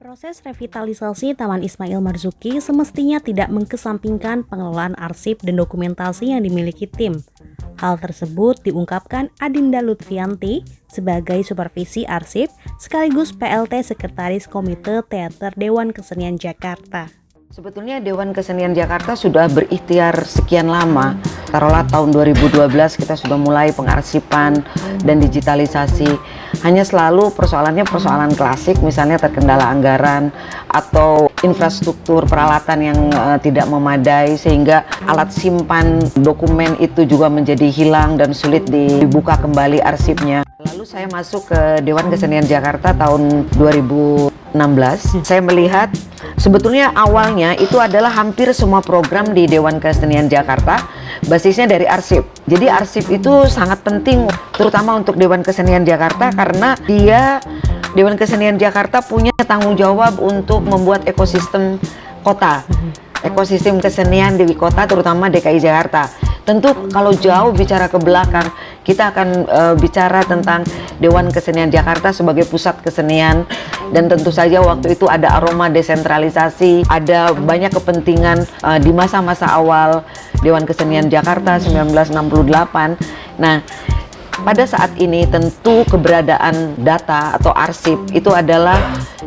Proses revitalisasi Taman Ismail Marzuki semestinya tidak mengesampingkan pengelolaan arsip dan dokumentasi yang dimiliki tim. Hal tersebut diungkapkan Adinda Lutfianti sebagai supervisi arsip sekaligus PLT Sekretaris Komite Teater Dewan Kesenian Jakarta. Sebetulnya Dewan Kesenian Jakarta sudah berikhtiar sekian lama. Taruhlah tahun 2012 kita sudah mulai pengarsipan dan digitalisasi. Hanya selalu persoalannya persoalan klasik, misalnya terkendala anggaran atau infrastruktur peralatan yang tidak memadai, sehingga alat simpan dokumen itu juga menjadi hilang dan sulit dibuka kembali arsipnya. Lalu saya masuk ke Dewan Kesenian Jakarta tahun 2016. Saya melihat sebetulnya awalnya itu adalah hampir semua program di Dewan Kesenian Jakarta basisnya dari arsip. Jadi arsip itu sangat penting terutama untuk Dewan Kesenian Jakarta karena Dewan Kesenian Jakarta punya tanggung jawab untuk membuat ekosistem kota. Ekosistem kesenian di kota terutama DKI Jakarta. Tentu kalau jauh bicara ke belakang, kita akan bicara tentang Dewan Kesenian Jakarta sebagai pusat kesenian, dan tentu saja waktu itu ada aroma desentralisasi, ada banyak kepentingan di masa-masa awal Dewan Kesenian Jakarta 1968. Nah, pada saat ini tentu keberadaan data atau arsip itu adalah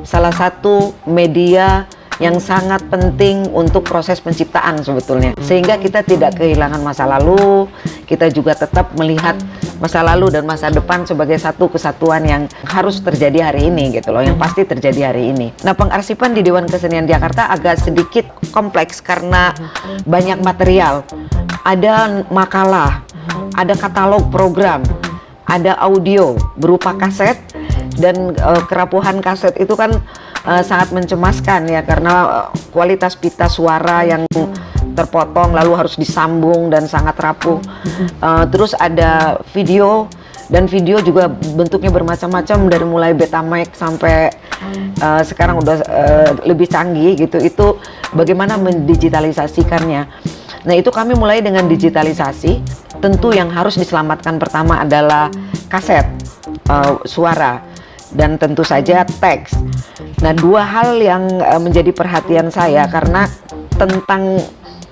salah satu media yang sangat penting untuk proses penciptaan sebetulnya, sehingga kita tidak kehilangan masa lalu, kita juga tetap melihat masa lalu dan masa depan sebagai satu kesatuan yang harus terjadi hari ini gitu loh, yang pasti terjadi hari ini. Nah, pengarsipan di Dewan Kesenian Jakarta agak sedikit kompleks karena banyak material, ada makalah, ada katalog program, ada audio berupa kaset, dan kerapuhan kaset itu kan sangat mencemaskan ya, karena kualitas pita suara yang terpotong lalu harus disambung dan sangat rapuh. Terus ada video, dan video juga bentuknya bermacam-macam dari mulai Betamax sampai sekarang udah lebih canggih gitu. Itu bagaimana mendigitalisasikannya. Nah, itu kami mulai dengan digitalisasi. Tentu yang harus diselamatkan pertama adalah kaset suara dan tentu saja teks. Nah, dua hal yang menjadi perhatian saya karena tentang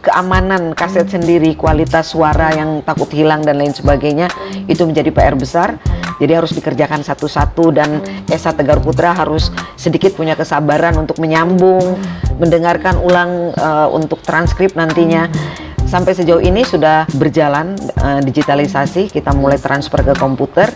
keamanan kaset sendiri, kualitas suara yang takut hilang dan lain sebagainya, itu menjadi PR besar. Jadi harus dikerjakan satu-satu, dan Esa Tegar Putra harus sedikit punya kesabaran untuk menyambung, mendengarkan ulang untuk transkrip nantinya. Sampai sejauh ini sudah berjalan digitalisasi, kita mulai transfer ke komputer.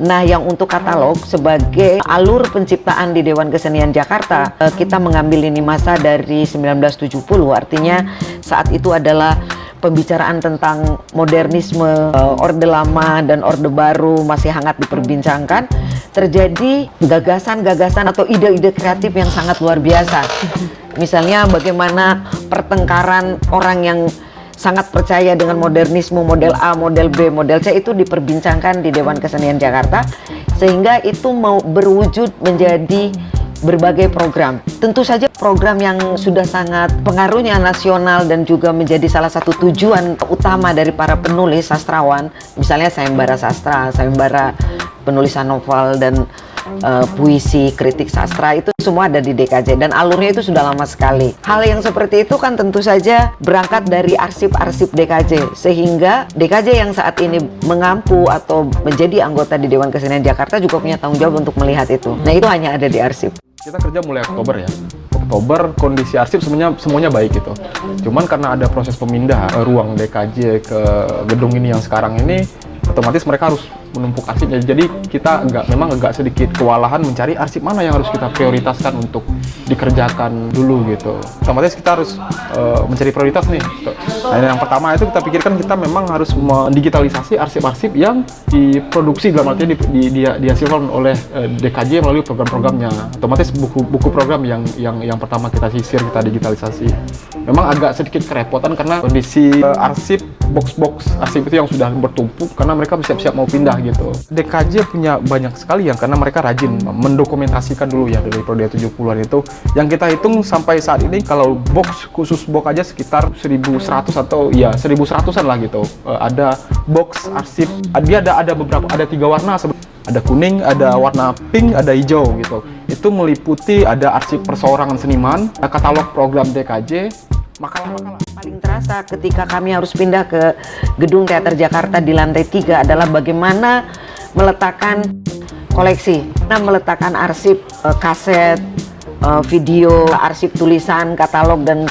Nah, yang untuk katalog sebagai alur penciptaan di Dewan Kesenian Jakarta, kita mengambil lini masa dari 1970, artinya saat itu adalah pembicaraan tentang modernisme, orde lama dan orde baru masih hangat diperbincangkan. Terjadi gagasan-gagasan atau ide-ide kreatif yang sangat luar biasa. Misalnya bagaimana pertengkaran orang yang sangat percaya dengan modernisme, model A, model B, model C itu diperbincangkan di Dewan Kesenian Jakarta, sehingga itu mau berwujud menjadi berbagai program. Tentu saja program yang sudah sangat pengaruhnya nasional dan juga menjadi salah satu tujuan utama dari para penulis sastrawan, misalnya sayembara sastra, sayembara penulisan novel dan puisi, kritik sastra, itu semua ada di DKJ dan alurnya itu sudah lama sekali. Hal yang seperti itu kan tentu saja berangkat dari arsip-arsip DKJ, sehingga DKJ yang saat ini mengampu atau menjadi anggota di Dewan Kesenian Jakarta juga punya tanggung jawab untuk melihat itu. Nah, itu hanya ada di arsip. Kita kerja mulai Oktober ya. Oktober kondisi arsip semuanya baik gitu. Cuman karena ada proses pemindahan ruang DKJ ke gedung ini yang sekarang ini, otomatis mereka harus menumpuk arsipnya. Jadi kita memang agak sedikit kewalahan mencari arsip mana yang harus kita prioritaskan untuk dikerjakan dulu gitu. Otomatis kita harus mencari prioritas nih. Nah, yang pertama itu kita pikirkan kita memang harus mendigitalisasi arsip-arsip yang diproduksi, dalam artinya dihasilkan oleh DKJ melalui program-programnya. Otomatis buku program yang pertama kita sisir, kita digitalisasi. Memang agak sedikit kerepotan karena kondisi arsip, box-box arsip itu yang sudah bertumpuk karena mereka siap-siap mau pindah gitu. DKJ punya banyak sekali yang karena mereka rajin mendokumentasikan dulu ya dari periode 70-an itu. Yang kita hitung sampai saat ini kalau khusus box aja sekitar 1.100 atau ya 1.100-an lah gitu. Ada box arsip, dia ada beberapa, ada 3 warna, ada kuning, ada warna pink, ada hijau gitu. itu meliputi ada arsip perseorangan seniman, katalog program DKJ, makalah-makalah. Paling terasa ketika kami harus pindah ke Gedung Teater Jakarta di lantai 3 adalah bagaimana meletakkan koleksi, meletakkan arsip kaset, video, arsip tulisan, katalog, dan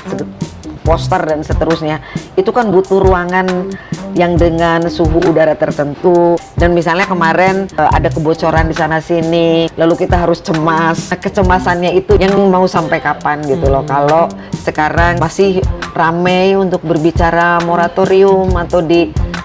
poster dan seterusnya. Itu kan butuh ruangan yang dengan suhu udara tertentu, dan misalnya kemarin ada kebocoran di sana sini, lalu kita harus cemas. Kecemasannya itu yang mau sampai kapan gitu loh. Kalau sekarang masih ramai untuk berbicara moratorium atau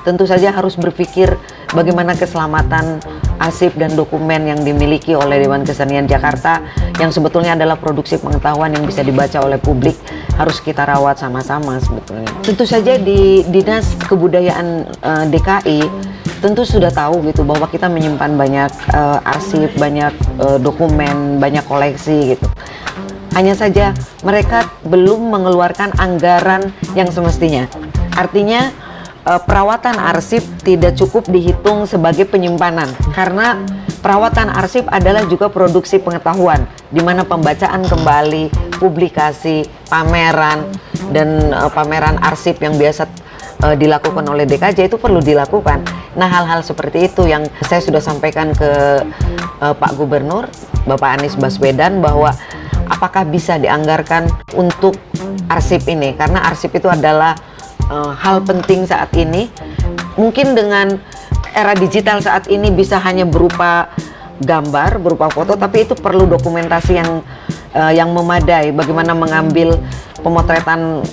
tentu saja harus berpikir bagaimana keselamatan arsip dan dokumen yang dimiliki oleh Dewan Kesenian Jakarta yang sebetulnya adalah produksi pengetahuan yang bisa dibaca oleh publik, harus kita rawat sama-sama sebetulnya. Tentu saja di Dinas Kebudayaan DKI tentu sudah tahu gitu bahwa kita menyimpan banyak arsip, banyak dokumen, banyak koleksi gitu. Hanya saja mereka belum mengeluarkan anggaran yang semestinya. Artinya perawatan arsip tidak cukup dihitung sebagai penyimpanan, karena perawatan arsip adalah juga produksi pengetahuan, di mana pembacaan kembali, publikasi, pameran, dan pameran arsip yang biasa dilakukan oleh DKJ itu perlu dilakukan. Nah, hal-hal seperti itu yang saya sudah sampaikan ke Pak Gubernur, Bapak Anies Baswedan, bahwa apakah bisa dianggarkan untuk arsip ini, karena arsip itu adalah hal penting saat ini. Mungkin dengan era digital saat ini bisa hanya berupa gambar, berupa foto, tapi itu perlu dokumentasi yang memadai. Bagaimana mengambil pemotretan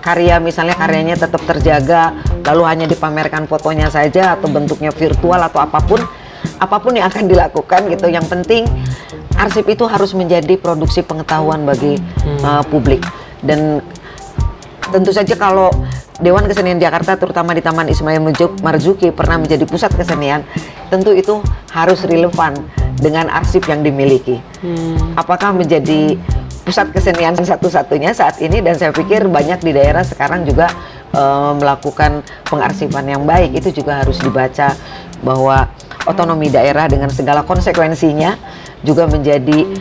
karya, misalnya karyanya tetap terjaga, lalu hanya dipamerkan fotonya saja atau bentuknya virtual atau apapun yang akan dilakukan gitu. Yang penting arsip itu harus menjadi produksi pengetahuan bagi publik. Dan tentu saja kalau Dewan Kesenian Jakarta, terutama di Taman Ismail Marzuki, pernah menjadi pusat kesenian, tentu itu harus relevan dengan arsip yang dimiliki. Apakah menjadi pusat kesenian satu-satunya saat ini, dan saya pikir banyak di daerah sekarang juga melakukan pengarsipan yang baik. Itu juga harus dibaca bahwa otonomi daerah dengan segala konsekuensinya juga menjadi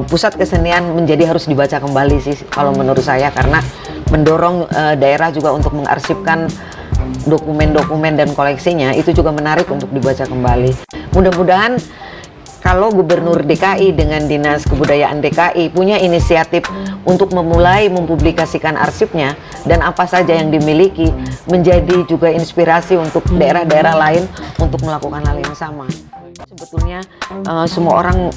pusat kesenian, menjadi harus dibaca kembali sih kalau menurut saya, karena mendorong daerah juga untuk mengarsipkan dokumen-dokumen dan koleksinya, itu juga menarik untuk dibaca kembali. Mudah-mudahan kalau Gubernur DKI dengan Dinas Kebudayaan DKI punya inisiatif untuk memulai mempublikasikan arsipnya dan apa saja yang dimiliki, menjadi juga inspirasi untuk daerah-daerah lain untuk melakukan hal yang sama. Sebetulnya semua orang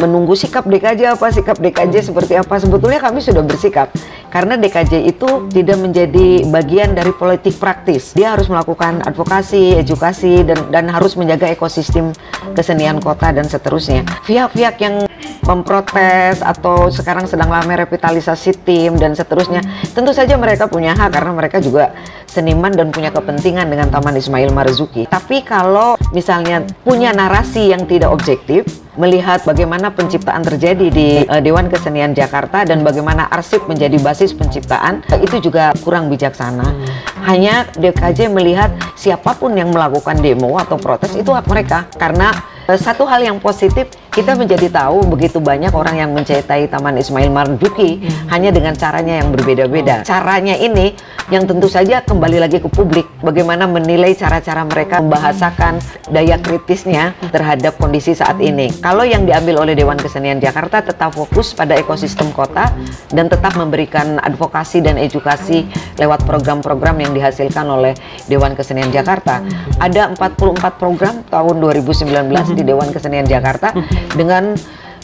menunggu sikap DKJ apa, sikap DKJ seperti apa. Sebetulnya kami sudah bersikap, karena DKJ itu tidak menjadi bagian dari politik praktis. Dia harus melakukan advokasi, edukasi, dan harus menjaga ekosistem kesenian kota dan seterusnya. Pihak-pihak yang memprotes atau sekarang sedang ramai revitalisasi tim dan seterusnya, tentu saja mereka punya hak karena mereka juga seniman dan punya kepentingan dengan Taman Ismail Marzuki. Tapi kalau misalnya punya narasi yang tidak objektif, melihat bagaimana penciptaan terjadi di Dewan Kesenian Jakarta dan bagaimana arsip menjadi basis penciptaan, itu juga kurang bijaksana. Hanya DKJ melihat siapapun yang melakukan demo atau protes itu hak mereka, karena satu hal yang positif, kita menjadi tahu begitu banyak orang yang mencetai Taman Ismail Marzuki hanya dengan caranya yang berbeda-beda. Caranya ini yang tentu saja kembali lagi ke publik, bagaimana menilai cara-cara mereka membahasakan daya kritisnya terhadap kondisi saat ini. Kalau yang diambil oleh Dewan Kesenian Jakarta tetap fokus pada ekosistem kota dan tetap memberikan advokasi dan edukasi lewat program-program yang dihasilkan oleh Dewan Kesenian Jakarta. Ada 44 program tahun 2019 di Dewan Kesenian Jakarta dengan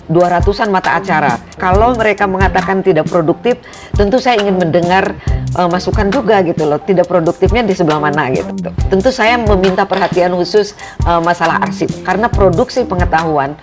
200-an mata acara. Kalau mereka mengatakan tidak produktif, tentu saya ingin mendengar masukan juga gitu loh. Tidak produktifnya di sebelah mana gitu. Tentu saya meminta perhatian khusus masalah arsip, karena produksi pengetahuan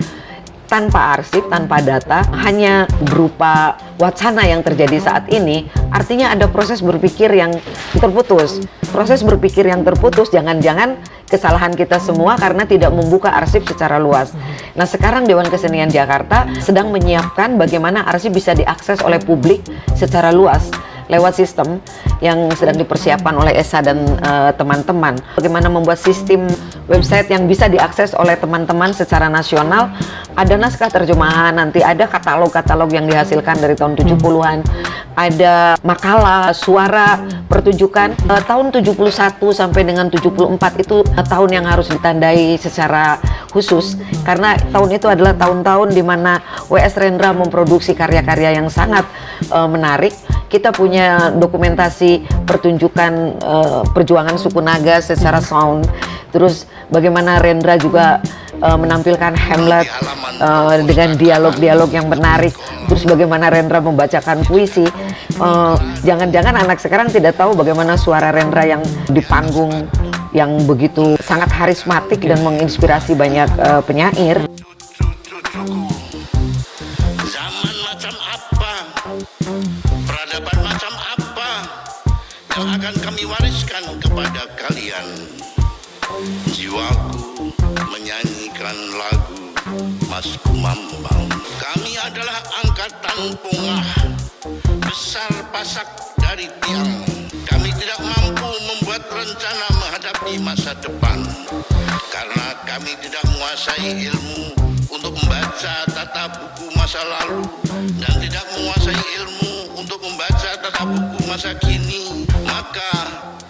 tanpa arsip, tanpa data, hanya berupa wacana yang terjadi saat ini, artinya ada proses berpikir yang terputus. Proses berpikir yang terputus, jangan-jangan kesalahan kita semua karena tidak membuka arsip secara luas. Nah, sekarang Dewan Kesenian Jakarta sedang menyiapkan bagaimana arsip bisa diakses oleh publik secara luas lewat sistem yang sedang dipersiapkan oleh Esa dan teman-teman. Bagaimana membuat sistem website yang bisa diakses oleh teman-teman secara nasional. Ada naskah terjemahan, nanti ada katalog-katalog yang dihasilkan dari tahun 70-an, ada makalah, suara, pertunjukan. Tahun 71 sampai dengan 74 itu tahun yang harus ditandai secara khusus, karena tahun itu adalah tahun-tahun di mana W.S. Rendra memproduksi karya-karya yang sangat menarik. Kita punya dokumentasi pertunjukan perjuangan suku Naga secara sound. Terus bagaimana Rendra juga menampilkan Hamlet dengan dialog-dialog yang menarik. Terus bagaimana Rendra membacakan puisi. Jangan-jangan anak sekarang tidak tahu bagaimana suara Rendra yang di panggung yang begitu sangat karismatik dan menginspirasi banyak penyair. Zaman macam apa, peradaban macam apa yang akan kami wariskan kepada kalian? Jiwaku menyanyikan lagu Mas Kumambang. Kami adalah angkatan pungah, besar pasak dari tiang. Kami tidak mampu membuat rencana menghadapi masa depan, karena kami tidak menguasai ilmu untuk membaca tata buku masa lalu dan tidak menguasai ilmu untuk membaca tata buku masa kini. Maka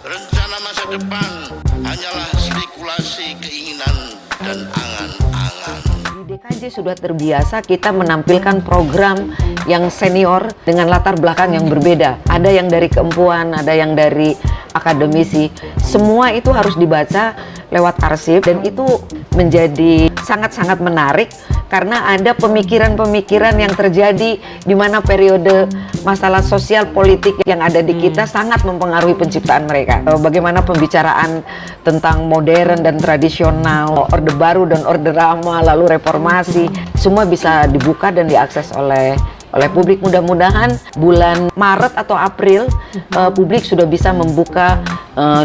rencana masa depan hanyalah spekulasi keinginan dan angan-angan. Di DKJ sudah terbiasa kita menampilkan program yang senior dengan latar belakang yang berbeda. Ada yang dari keempuan, ada yang dari akademisi. Semua itu harus dibaca lewat arsip, dan itu menjadi sangat-sangat menarik karena ada pemikiran-pemikiran yang terjadi di mana periode masalah sosial politik yang ada di kita sangat mempengaruhi penciptaan mereka. Bagaimana pembicaraan tentang modern dan tradisional, Orde Baru dan Orde Lama, lalu reformasi, semua bisa dibuka dan diakses oleh publik. Mudah-mudahan bulan Maret atau April publik sudah bisa membuka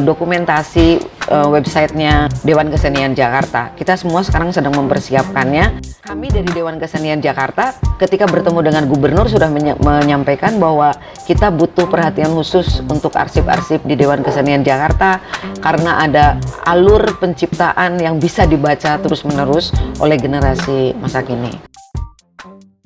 dokumentasi websitenya Dewan Kesenian Jakarta. Kita semua sekarang sedang mempersiapkannya. Kami dari Dewan Kesenian Jakarta ketika bertemu dengan gubernur sudah menyampaikan bahwa kita butuh perhatian khusus untuk arsip-arsip di Dewan Kesenian Jakarta karena ada alur penciptaan yang bisa dibaca terus-menerus oleh generasi masa kini.